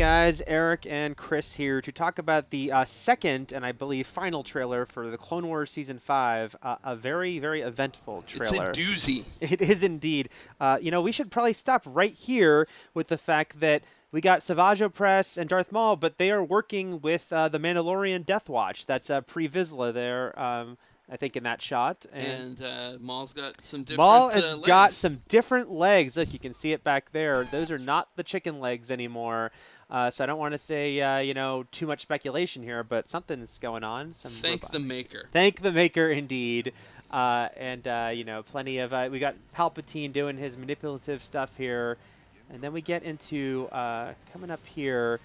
guys, Eric and Chris here to talk about the second and I believe final trailer for the Clone Wars Season 5. A very, very eventful trailer. It's a doozy. It is indeed. You know, we should probably stop right here with the fact that we got Savage Opress and Darth Maul, but they are working with the Mandalorian Death Watch. That's Pre-Vizsla there, I think, in that shot. And Maul's got some different Maul has legs. got some different legs. Look, you can see it back there. Those are not the chicken legs anymore. So I don't want to say, you know, too much speculation here, but something's going on. Thank the maker. Thank the maker, indeed. You know, plenty of we got Palpatine doing his manipulative stuff here. And then we get into coming up here.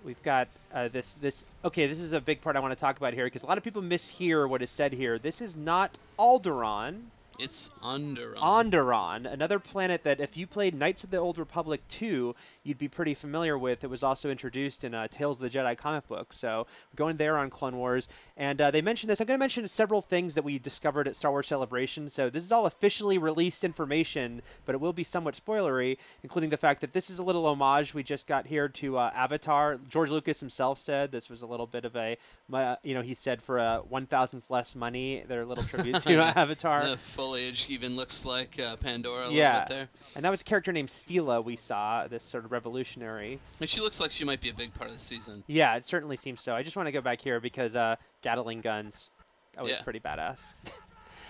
We've got this. Okay, this is a big part I want to talk about here because a lot of people mishear what is said here. This is not Alderaan. It's Onderon. Onderon, another planet that if you played Knights of the Old Republic 2, you'd be pretty familiar with. It was also introduced in Tales of the Jedi comic book. So we're going there on Clone Wars. And they mentioned this. I'm going to mention several things that we discovered at Star Wars Celebration. So this is all officially released information, but it will be somewhat spoilery, including the fact that this is a little homage we just got here to Avatar. George Lucas himself said this was a little bit of a, you know, he said for a 1,000th less money, their little tribute to Avatar. The foliage even looks like Pandora a little bit there. And that was a character named Steela we saw, this sort of revolutionary. And she looks like she might be a big part of the season. Yeah, it certainly seems so. I just want to go back here because Gatling guns, that was pretty badass.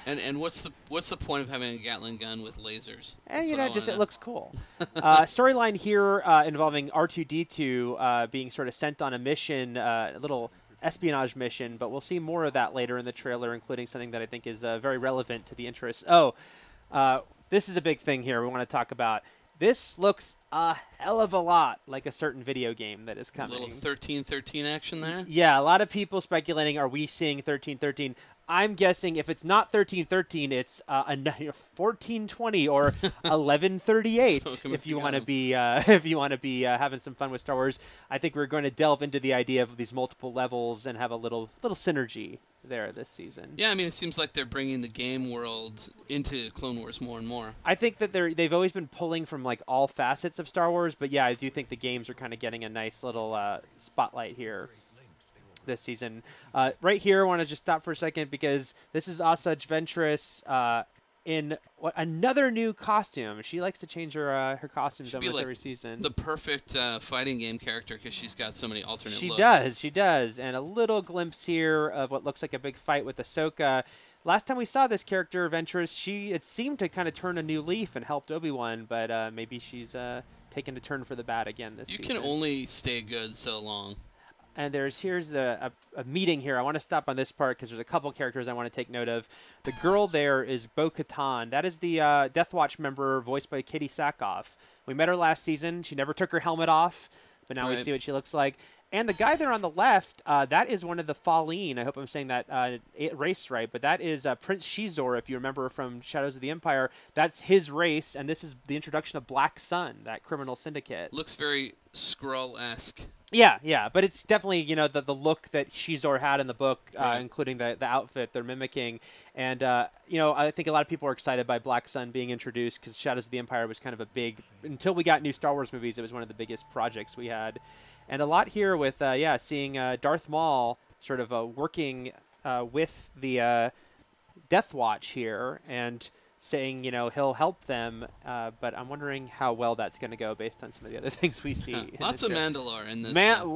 And what's the point of having a Gatling gun with lasers? And you know, just it looks cool. Storyline here involving R2-D2 being sort of sent on a mission, a little espionage mission, but we'll see more of that later in the trailer, including something that I think is very relevant to the interests. Oh, this is a big thing here we want to talk about. This looks a hell of a lot like a certain video game that is coming. A little 1313 action there? Yeah, a lot of people speculating, are we seeing 1313? I'm guessing if it's not 1313, it's 1420 or 1138. So if you want to be having some fun with Star Wars, I think we're going to delve into the idea of these multiple levels and have a little synergy there this season. Yeah, I mean, it seems like they're bringing the game world into Clone Wars more and more. I think that they've always been pulling from like all facets of Star Wars, but yeah, I do think the games are kind of getting a nice little spotlight here this season. Right here, I want to just stop for a second because this is Asajj Ventress in another new costume. She likes to change her costumes almost every season. The perfect fighting game character because she's got so many alternate looks. She does. And a little glimpse here of what looks like a big fight with Ahsoka. Last time we saw this character, Ventress, it seemed to kind of turn a new leaf and helped Obi-Wan, but maybe she's taken a turn for the bad again this season. You can only stay good so long. And here's a meeting here. I want to stop on this part because there's a couple characters I want to take note of. The girl there is Bo-Katan. That is the Death Watch member voiced by Katie Sackhoff. We met her last season. She never took her helmet off, but now we see what she looks like. And the guy there on the left, that is one of the Falleen. I hope I'm saying that race right, but that is Prince Shizor, if you remember from Shadows of the Empire. That's his race, and this is the introduction of Black Sun, that criminal syndicate. Looks very Skrull-esque. Yeah, but it's definitely, you know, the look that Shizor had in the book, including the outfit they're mimicking. And, you know, I think a lot of people are excited by Black Sun being introduced because Shadows of the Empire was kind of a big, until we got new Star Wars movies, it was one of the biggest projects we had. And a lot here with, seeing Darth Maul sort of working with the Death Watch here and saying, you know, he'll help them, but I'm wondering how well that's going to go based on some of the other things we see. Lots of Mandalore in this.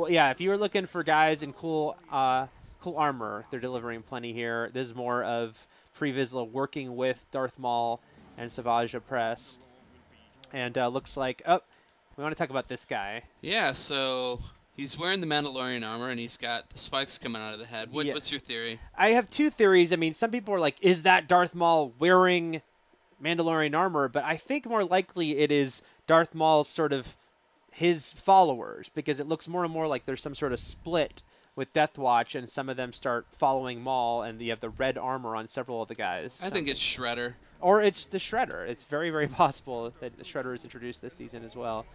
Yeah, if you were looking for guys in cool armor, they're delivering plenty here. This is more of Pre-Vizsla working with Darth Maul and Savage Opress. And looks like, we want to talk about this guy. Yeah, so he's wearing the Mandalorian armor, and he's got the spikes coming out of the head. What's your theory? I have two theories. I mean, some people are like, is that Darth Maul wearing Mandalorian armor? But I think more likely it is Darth Maul's sort of his followers, because it looks more and more like there's some sort of split with Death Watch, and some of them start following Maul, and you have the red armor on several of the guys. I think it's Shredder. Or it's the Shredder. It's very, very possible that the Shredder is introduced this season as well.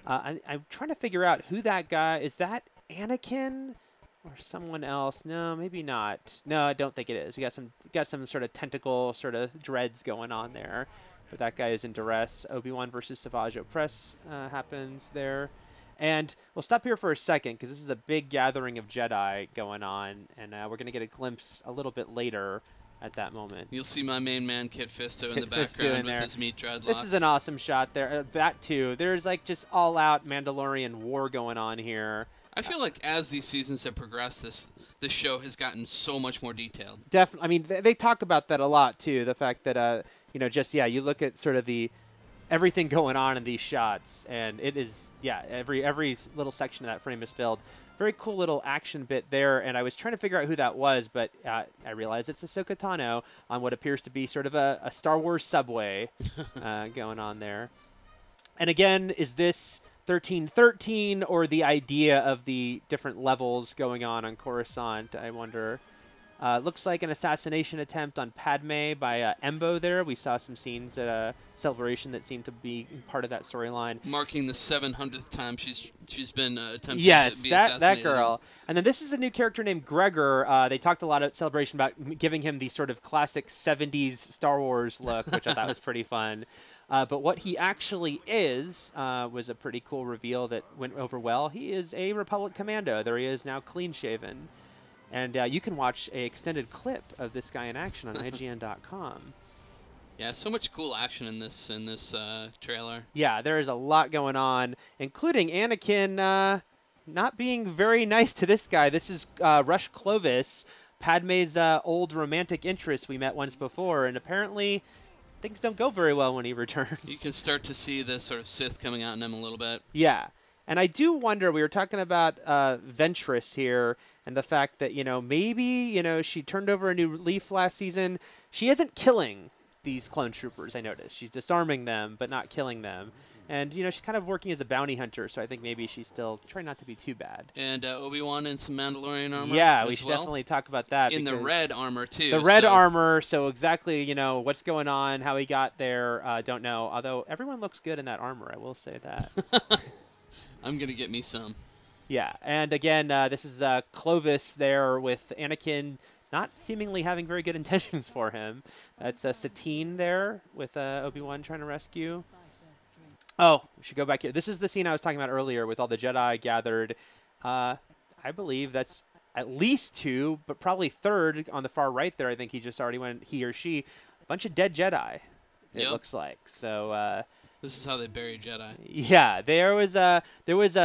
I'm trying to figure out who that guy is. That Anakin or someone else? No, maybe not. No, I don't think it is. We got some sort of tentacle sort of dreads going on there, but that guy is in duress. Obi-Wan versus Savage Opress happens there, And we'll stop here for a second because this is a big gathering of Jedi going on, and we're going to get a glimpse a little bit later at that moment. You'll see my main man, Kit Fisto, in the background with his meat dreadlocks. This is an awesome shot there. That, too. There's, like, just all-out Mandalorian war going on here. I feel like as these seasons have progressed, this show has gotten so much more detailed. Definitely. I mean, they talk about that a lot, too, the fact that, you know, just, you look at sort of everything going on in these shots, and it is, every little section of that frame is filled. Very cool little action bit there, and I was trying to figure out who that was, but I realized it's Ahsoka Tano on what appears to be sort of a Star Wars subway going on there. And again, is this 1313 or the idea of the different levels going on Coruscant? I wonder. Looks like an assassination attempt on Padme by Embo there. We saw some scenes at a celebration that seemed to be part of that storyline. Marking the 700th time she's been attempting to be assassinated. Yes, that girl. And then this is a new character named Gregor. They talked a lot at Celebration about giving him the sort of classic 70s Star Wars look, which I thought was pretty fun. But what he actually is was a pretty cool reveal that went over well. He is a Republic commando. There he is now, clean-shaven. And you can watch an extended clip of this guy in action on IGN.com. Yeah, so much cool action in this trailer. Yeah, there is a lot going on, including Anakin not being very nice to this guy. This is Rush Clovis, Padme's old romantic interest we met once before, and apparently things don't go very well when he returns. You can start to see the sort of Sith coming out in him a little bit. Yeah, and I do wonder, we were talking about Ventress here, and the fact that, maybe, she turned over a new leaf last season. She isn't killing these clone troopers, I noticed. She's disarming them, but not killing them. And, she's kind of working as a bounty hunter, so I think maybe she's still trying not to be too bad. And Obi-Wan in some Mandalorian armor. Yeah, we should definitely talk about that. In the red armor, too. The red armor, so exactly, what's going on, how he got there, don't know. Although everyone looks good in that armor, I will say that. I'm going to get me some. Yeah, and again, this is Clovis there with Anakin not seemingly having very good intentions for him. That's Satine there with Obi-Wan trying to rescue. Oh, we should go back here. This is the scene I was talking about earlier with all the Jedi gathered. I believe that's at least 2, but probably 3rd on the far right there. I think he just already went, he or she. A bunch of dead Jedi, it looks like. So... this is how they bury Jedi. Yeah, there was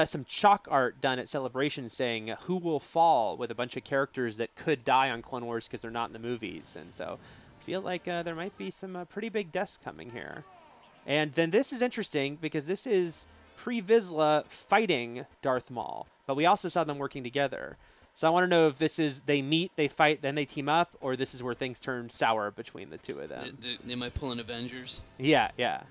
some chalk art done at Celebration saying who will fall with a bunch of characters that could die on Clone Wars because they're not in the movies. And so I feel like there might be some pretty big deaths coming here. And then this is interesting because this is Pre-Vizsla fighting Darth Maul. But we also saw them working together. So I want to know if this is they meet, they fight, then they team up, or this is where things turn sour between the two of them. They might pull in Avengers. Yeah, yeah.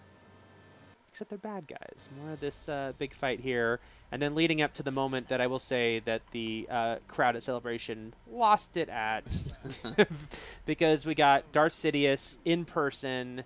Except they're bad guys. More of this big fight here. And then leading up to the moment that I will say that the crowd at Celebration lost it at. Because we got Darth Sidious in person.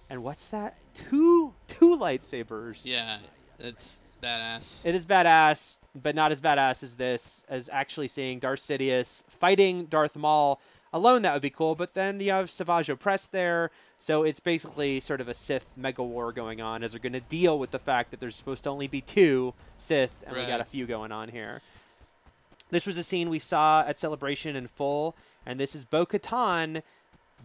And what's that? Two lightsabers. Yeah, it's badass. It is badass, but not as badass as this, as actually seeing Darth Sidious fighting Darth Maul. Alone, that would be cool, but then you have Savage Opress there, so it's basically sort of a Sith mega war going on, as they're going to deal with the fact that there's supposed to only be 2 Sith, and we got a few going on here. This was a scene we saw at Celebration in full, and this is Bo-Katan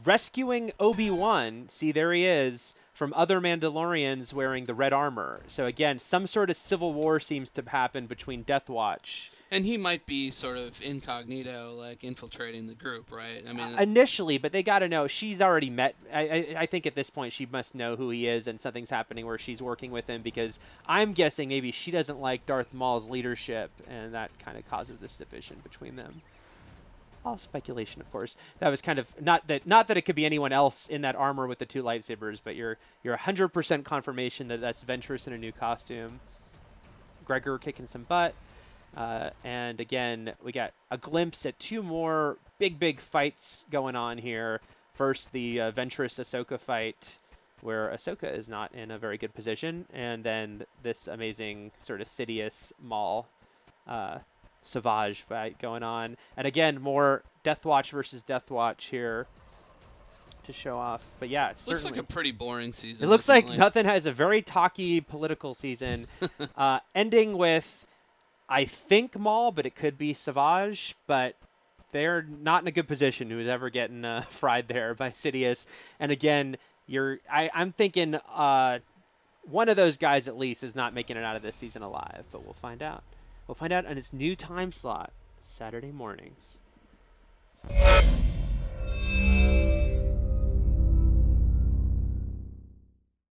rescuing Obi-Wan. See, there he is, from other Mandalorians wearing the red armor. So again, some sort of civil war seems to happen between Death Watch. And he might be sort of incognito, like infiltrating the group, right? I mean, initially, but they got to know. She's already met. I think at this point she must know who he is, and something's happening where she's working with him, because I'm guessing maybe she doesn't like Darth Maul's leadership, and that kind of causes this division between them. All speculation, of course. That was kind of not that it could be anyone else in that armor with the 2 lightsabers, but you're 100% confirmation that that's Ventress in a new costume. Gregor kicking some butt. And again, we got a glimpse at 2 more big fights going on here. First, the Ventress Ahsoka fight, where Ahsoka is not in a very good position, and then this amazing sort of Sidious Maul Savage fight going on. And again, more Death Watch versus Death Watch here. to show off. But yeah, it looks like a pretty boring season. It looks like nothing. Has a very talky political season, ending with, I think, Maul, but it could be Savage. But they're not in a good position. Who's ever getting fried there by Sidious? And again, I'm thinking one of those guys at least is not making it out of this season alive. But we'll find out. We'll find out on its new time slot, Saturday mornings.